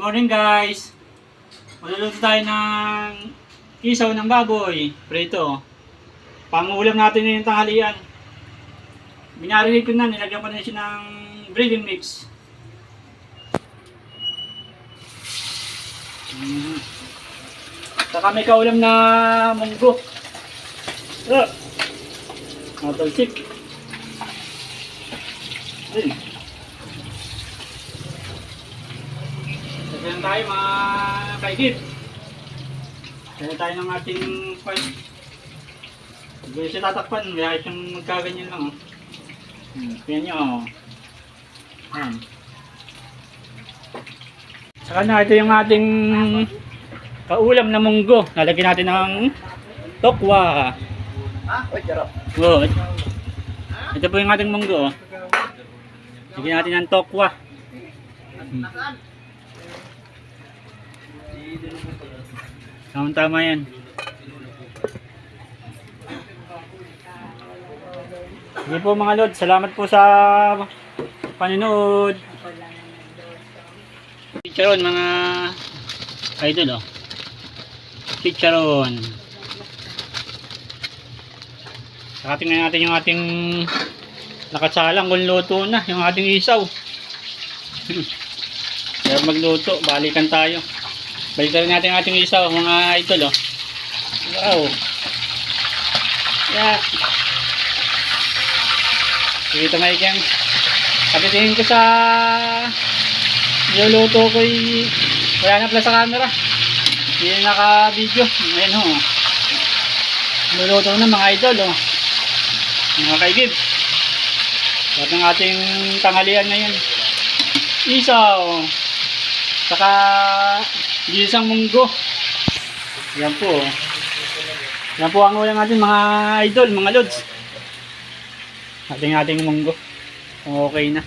morning guys! Magluluto tayo ng isaw ng baboy, prito. Pangulam natin yung tanghalian. Binarinig ko na, nilagyan pa na siya ng breading mix. Saka may kaulam na munggo. Matalsik. Ayun. Kaya tayo mga kaigit. Kaya tayo ng ating pan. Hindi siya tatakpan, kaya siyang magkaganyan lang. Kaya nyo. Ayan. Saka na ito yung ating kaulam na munggo. Lalagyan natin ng tokwa. Oh, ito po yung ating munggo. Lagyan natin ng tokwa. Tama yan. Sige po mga lord, salamat po sa panonood. Chicharon mga idol oh. Chicharon. Saka tingnan natin yung ating nakasalang kung luto na, yung ating isaw. Kaya magluto, balikan tayo. Balikan natin ating isaw mga idol oh. Wow. Yeah. Dito may ikang kapitingin ko sa niluluto ko wala na pala sa camera. Hindi na naka-video. Ayan ho. Niluluto na mga idol oh. Mga kaigib. At ng ating tanghalian ngayon. Isaw. Saka isang munggo. Yan po. Yan po ang ulam natin mga idol, mga lods. Ating munggo. Okay na.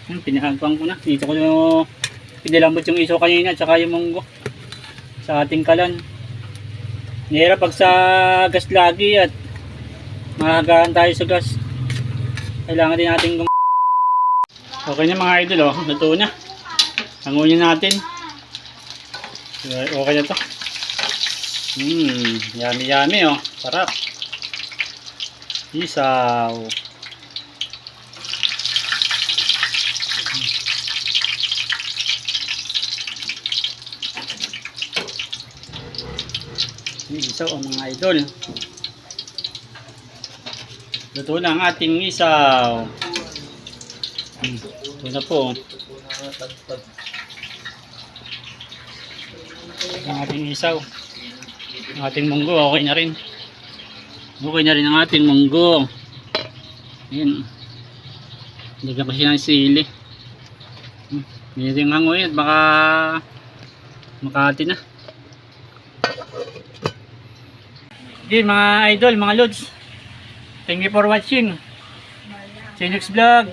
Pinahagpang ko na. Dito ko pinilambot yung isaw kanina at saka yung munggo. Sa ating kalan. Nihirap pag sa gas lagi at mahagaan tayo sa gas. Kailangan din natin okay na mga idol oh. Luto na. Hangunin natin. Okay na to. Yummy yummy oh. Sarap. Isaw. Isaw oh mga idol. Luto na ang ating isaw. Ito na po. Ang ating isaw. Ang ating munggo, okay na rin. Okay na rin ang ating munggo. Ayan. Lagyan pa siya ng sili. Hindi yung hangoy at baka makati na. Okay mga idol, mga lods. Thank you for watching. See you next vlog.